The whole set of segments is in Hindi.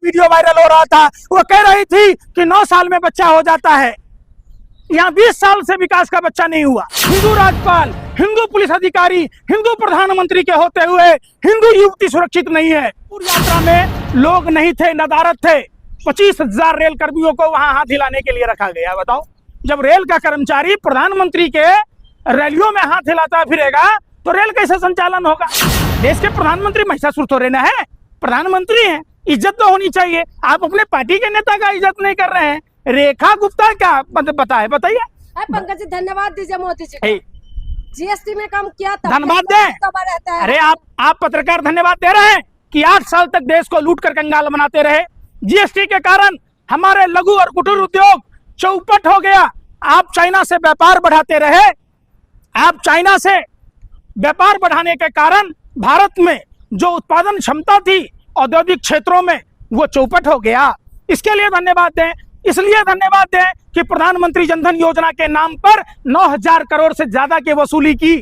वीडियो वायरल हो रहा था, वो कह रही थी कि 9 साल में बच्चा हो जाता है। यहाँ 20 साल से विकास का बच्चा नहीं हुआ। हिंदू राज्यपाल, हिंदू पुलिस अधिकारी, हिंदू प्रधानमंत्री के होते हुए हिंदू युवती सुरक्षित नहीं है। पूरी यात्रा में लोग नहीं थे, नदारद थे। 25,000 रेल कर्मियों को वहां हाथ हिलाने के लिए रखा गया। बताओ, जब रेल का कर्मचारी प्रधानमंत्री के रैलियों में हाथ हिलाता फिरेगा तो रेल कैसे संचालन होगा? देश के प्रधानमंत्री महिषासुर थोड़े ना है, प्रधानमंत्री हैं, इज्जत तो होनी चाहिए। आप अपने पार्टी के नेता का इज्जत नहीं कर रहे हैं। रेखा गुप्ता क्या बताइए। पंकज जी धन्यवाद दीजिए मोदी जी को। जीएसटी में काम किया था, धन्यवाद दें। अरे आप पत्रकार धन्यवाद दे रहे हैं कि 8 साल तक देश को लूट कर कंगाल बनाते रहे। जीएसटी के कारण हमारे लघु और कुटीर उद्योग चौपट हो गया। आप चाइना से व्यापार बढ़ाते रहे। आप चाइना से व्यापार बढ़ाने के कारण भारत में जो उत्पादन क्षमता थी औद्योगिक क्षेत्रों में, वो चौपट हो गया। इसके लिए धन्यवाद दें। इसलिए धन्यवाद दें कि प्रधानमंत्री जनधन योजना के नाम पर 9,000 करोड़ से ज्यादा की वसूली की।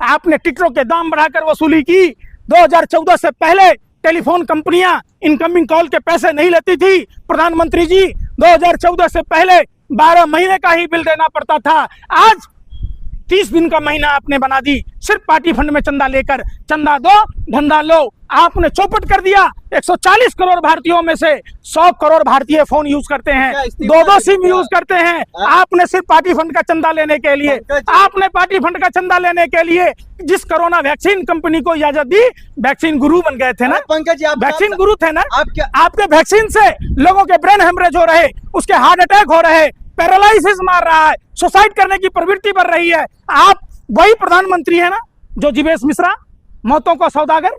आपने टिकटों के दाम बढ़ाकर वसूली की। 2014 से पहले टेलीफोन कंपनियां इनकमिंग कॉल के पैसे नहीं लेती थी। प्रधानमंत्री जी 2014 से पहले 12 महीने का ही बिल देना पड़ता था। आज 30 दिन का महीना आपने बना दी, सिर्फ पार्टी फंड में चंदा लेकर। चंदा दो, धंधा लो। आपने चौपट कर दिया। 140 करोड़ भारतीयों में से 100 करोड़ भारतीय फोन यूज करते हैं, 2 सिम यूज करते हैं। आपने सिर्फ पार्टी फंड का चंदा लेने के लिए, आपने पार्टी फंड का चंदा लेने के लिए जिस कोरोना वैक्सीन कंपनी को इजाजत दी, वैक्सीन गुरु बन गए थे ना पंकज जी। वैक्सीन गुरु थे ना। आपके वैक्सीन से लोगों के ब्रेन हेमरेज हो रहे, उसके हार्ट अटैक हो रहे, पैरालिसिस मार रहा है, सुसाइड करने की प्रवृत्ति बढ़ रही है। आप वही प्रधानमंत्री है ना जो जीवेश मिश्रा, मौतों का सौदागर,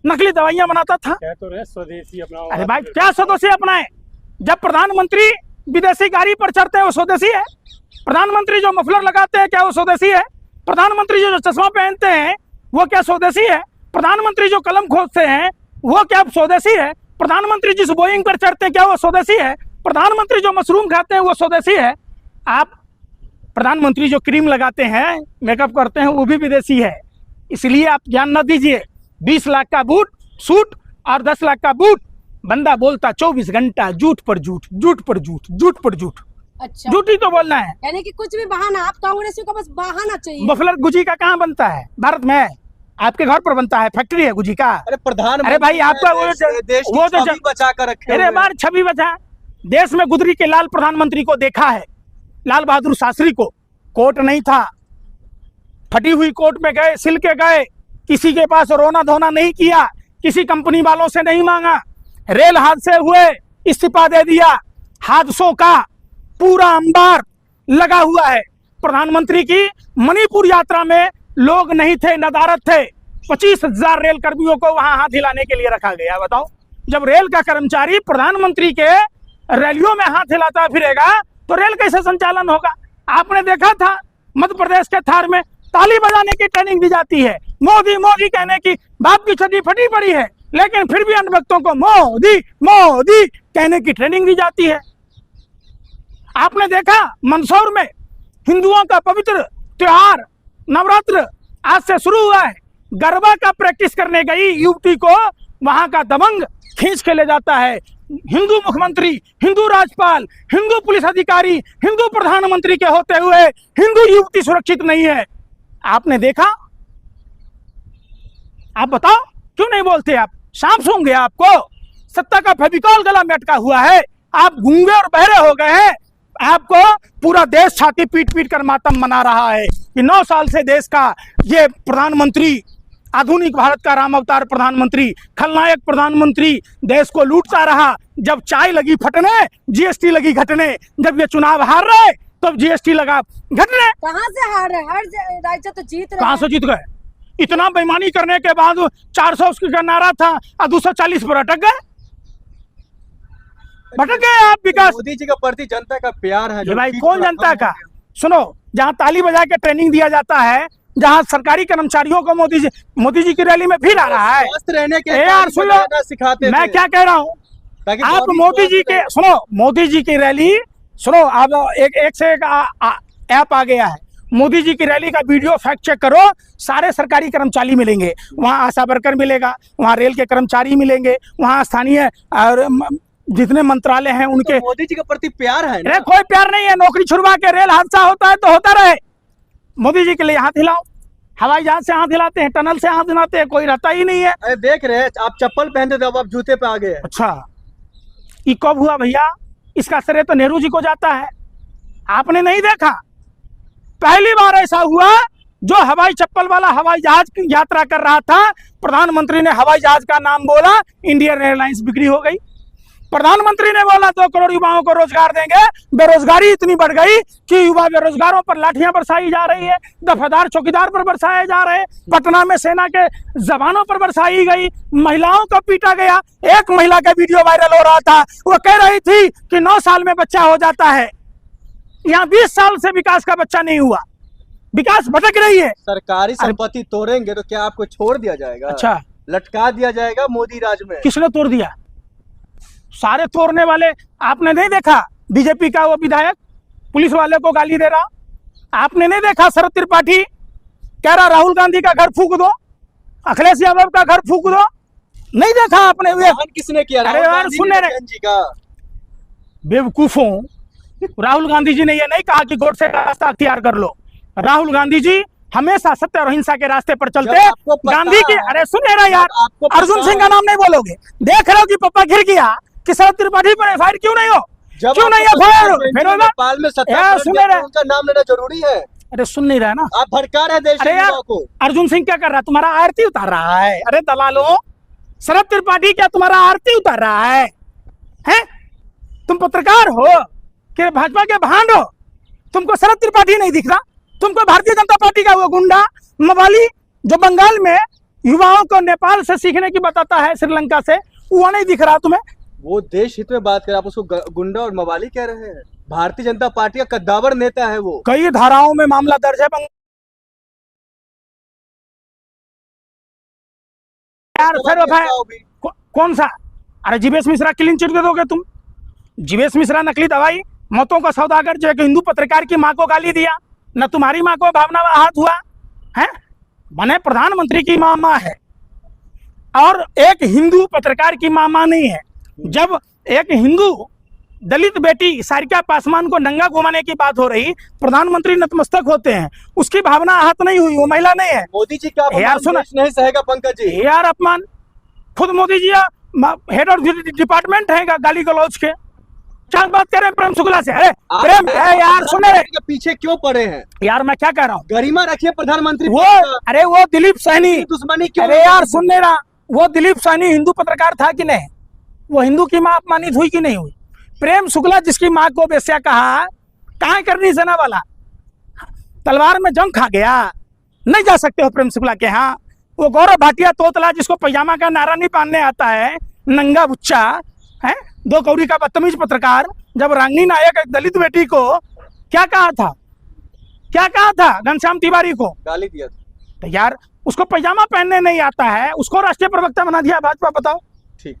नकली दवाइयां बनाता था। तो स्वदेशी अपनाओ। अरे भाई, क्या स्वदेशी अपनाए? जब प्रधानमंत्री विदेशी गाड़ी पर चढ़ते हैं वो स्वदेशी है? प्रधानमंत्री जो मफलर लगाते हैं क्या वो स्वदेशी है? प्रधानमंत्री जो चश्मा पहनते हैं वो क्या स्वदेशी है? प्रधानमंत्री जो कलम खोदते हैं वो क्या स्वदेशी है? प्रधानमंत्री जिस बोइंग पर चढ़ते हैं क्या वो स्वदेशी है? प्रधानमंत्री जो मशरूम खाते हैं वो स्वदेशी है? आप प्रधानमंत्री जो क्रीम लगाते हैं, मेकअप करते हैं, वो भी विदेशी है। इसलिए आप ज्ञान न दीजिए। 20 लाख का बूट सूट और 10 लाख का बूट, बंदा बोलता 24 घंटा झूठ पर झूठ, झूठ पर झूठ, झूठ पर झूठ। अच्छा, झूठ ही तो बोलना है। यानी कि कुछ भी बहाना, आप कांग्रेसियों को बस बहाना चाहिए। मफलर गुजी का कहाँ बनता है भारत में? आपके घर पर बनता है, फैक्ट्री है गुजी का। अरे प्रधानमंत्री, अरे भाई आपका वो छवि बचा कर रखे। अरे बार छवि बचा। देश में गुदरी के लाल प्रधानमंत्री को देखा है, लाल बहादुर शास्त्री को। कोट नहीं था, फटी हुई कोट में गए, सिल के गए, किसी के पास रोना धोना नहीं किया, किसी कंपनी वालों से नहीं मांगा। रेल हादसे हुए, इस्तीफा दे दिया। हादसों का पूरा अंबार लगा हुआ है। प्रधानमंत्री की मणिपुर यात्रा में लोग नहीं थे, नदारद थे। 25,000 रेल कर्मियों को वहां हाथ हिलाने के लिए रखा गया। बताओ, जब रेल का कर्मचारी प्रधानमंत्री के रैलियों में हाथ हिलाता फिरेगा तो रेल कैसे संचालन होगा? आपने देखा था मध्य प्रदेश के थार में ताली बजाने की ट्रेनिंग दी जाती है। मोदी मोदी कहने की बाप की छड़ी फटी पड़ी है, लेकिन फिर भी अंधभक्तों को मोदी मोदी कहने की ट्रेनिंग दी जाती है। आपने देखा मंदसौर में हिंदुओं का पवित्र त्योहार नवरात्र आज से शुरू हुआ है। गरबा का प्रैक्टिस करने गई युवती को वहां का दबंग खींच के ले जाता है। हिंदू मुख्यमंत्री, हिंदू राज्यपाल, हिंदू पुलिस अधिकारी, हिंदू प्रधानमंत्री के होते हुए हिंदू युवती सुरक्षित नहीं है। आपने देखा? आप बताओ क्यों नहीं बोलते? आप सांप सूंघ गया आपको? सत्ता का फेविकॉल गला में अटका हुआ है। आप गूंगे और बहरे हो गए हैं। आपको पूरा देश छाती पीट पीट कर मातम मना रहा है कि 9 साल से देश का ये प्रधानमंत्री, आधुनिक भारत का राम अवतार प्रधानमंत्री, खलनायक प्रधानमंत्री देश को लूटता रहा। जब चाय लगी फटने, जीएसटी लगी घटने। जब ये चुनाव हार रहे तब जीएसटी लगा घटने। कहां से हार रहे? हर राज्य तो जीत रहे। कहां से जीत गए? इतना बेईमानी करने के बाद 400 का नारा था और 240 पर अटक गए। भटक गए आप। विकास मोदी जी के प्रति जनता का प्यार है भाई। कौन जनता का? सुनो, जहां ताली बजा के ट्रेनिंग दिया जाता है, जहां सरकारी कर्मचारियों को मोदी जी की रैली में भीड़ आ रहा है। स्वस्थ रहने के यार सुन लो, सिखाते मैं क्या कह रहा हूँ। आप मोदी जी के सुनो, मोदी जी की रैली सुनो। अब एक से एक ऐप आ गया है। मोदी जी की रैली का वीडियो फैक्ट चेक करो, सारे सरकारी कर्मचारी मिलेंगे वहाँ, आशा वर्कर मिलेगा वहाँ, रेल के कर्मचारी मिलेंगे वहाँ, स्थानीय और जितने मंत्रालय हैं उनके। तो मोदी जी के प्रति प्यार है ना? अरे कोई प्यार नहीं है, नौकरी छुड़वा के रेल हादसा होता है तो होता रहे, मोदी जी के लिए हाथ हिलाओ, हवाई जहाज से हाथ हिलाते हैं, टनल से हाथ हिलाते हैं, कोई रहता ही नहीं है। अरे देख रहे हैं आप चप्पल पहनते थे, अब आप जूते पे आ गए हैं। अच्छा, ये कब हुआ भैया? इसका श्रेय तो नेहरू जी को जाता है, आपने नहीं देखा? पहली बार ऐसा हुआ जो हवाई चप्पल वाला हवाई जहाज की यात्रा कर रहा था, प्रधानमंत्री ने हवाई जहाज का नाम बोला, इंडियन एयरलाइंस बिक्री हो गई। प्रधानमंत्री ने बोला 2 करोड़ युवाओं को रोजगार देंगे, बेरोजगारी इतनी बढ़ गई कि युवा बेरोजगारों पर लाठियां बरसाई जा रही है, दफादार चौकीदार पर बरसाए जा रहे हैं, पटना में सेना के जवानों पर बरसाई गई, महिलाओं को पीटा गया। एक महिला का वीडियो वायरल हो रहा था, वो कह रही थी कि 9 साल में बच्चा हो जाता है, यहाँ 20 साल से विकास का बच्चा नहीं हुआ, विकास भटक रही है। सरकारी संपत्ति तोड़ेंगे तो क्या आपको छोड़ दिया जाएगा? अच्छा, लटका दिया जाएगा मोदी राज में? किसने तोड़ दिया? सारे तोड़ने वाले आपने नहीं देखा? बीजेपी का वो विधायक पुलिस वाले को गाली दे रहा, आपने नहीं देखा? शरद त्रिपाठी कह रहा राहुल गांधी का घर फूंक दो, अखिलेश यादव का घर फूंक दो, नहीं देखा आपने? किसने किया? अरे यार सुनने रहे जी का बेवकूफों, राहुल गांधी जी ने ये नहीं कहा कि गोडसे का रास्ता अख्तियार कर लो। राहुल गांधी जी हमेशा सत्य और अहिंसा के रास्ते पर चलते। गांधी की, अरे सुन रहे यार, अर्जुन सिंह का नाम नहीं बोलोगे, देख रहे हो कि पप्पा गिर गया कि शरद त्रिपाठी पर एफआईआर क्यों नहीं हो? क्यों नहीं एफआईआर? नेपाल में सुन रहे, उनका नाम लेना जरूरी है। अरे सुन नहीं रहा ना आप भड़का रहे देश अरे यार को। अर्जुन सिंह क्या कर रहा है? तुम्हारा आरती उतार रहा है। अरे दलालो, शरद त्रिपाठी क्या तुम्हारा आरती उतार रहा है? हैं? तुम पत्रकार हो कि भाजपा के भांड हो? तुमको शरद त्रिपाठी नहीं दिख रहा? तुमको भारतीय जनता पार्टी का वो गुंडा मवाली जो बंगाल में युवाओं को नेपाल से सीखने की बताता है, श्रीलंका से, वो नहीं दिख रहा तुम्हें? वो देश हित में बात कर, आप उसको गुंडा और मवाली कह रहे हैं? भारतीय जनता पार्टी का कद्दावर नेता है वो। कई धाराओं में मामला दर्ज है यार। फिर कौन सा? अरे जीवेश मिश्रा क्लीन चिट दे दोगे तुम? जीवेश मिश्रा नकली दवाई, मतों का सौदागर, जो एक हिंदू पत्रकार की मां को गाली दिया, न तुम्हारी मां को भावना आहत हुआ है? बने प्रधानमंत्री की मां है और एक हिंदू पत्रकार की मां नहीं है। जब एक हिंदू दलित बेटी सारिका पासवान को नंगा घुमाने की बात हो रही, प्रधानमंत्री नतमस्तक होते हैं, उसकी भावना आहत नहीं हुई, वो महिला नहीं है। मोदी जी का यार सुन, नहीं सहेगा पंकज जी। यार अपमान, खुद Modi ji head of department है गाली गलौज के, क्या बात कर रहे हैं प्रेम शुक्ला से? अरे प्रेम है यार, सुन रहे के पीछे क्यों पड़े हैं? यार मैं क्या कह रहा हूँ, गरिमा रखिए प्रधानमंत्री वो, अरे वो दिलीप सैनी दुश्मनी क्यों? अरे यार सुन नहीं रहा, वो दिलीप सैनी हिंदू पत्रकार था कि नहीं? वो हिंदू की मां अपमानित हुई कि नहीं हुई? प्रेम शुक्ला जिसकी मां को बेस्या कहा, कहाँ करनी सेना वाला, तलवार में जंग खा गया, नहीं जा सकते हो प्रेम शुक्ला के यहाँ। वो गौरव भाटिया तोतला जिसको पैजामा का नारा नहीं पहनने आता है, नंगा बुच्चा है, 2 कौड़ी का बदतमीज पत्रकार, जब रांगनी नायक एक दलित बेटी को क्या कहा था, क्या कहा था घनश्याम तिवारी को? गाली दिया था। तो यार उसको पैजामा पहनने नहीं आता है, उसको राष्ट्रीय प्रवक्ता बना दिया भाजपा, बताओ। ठीक।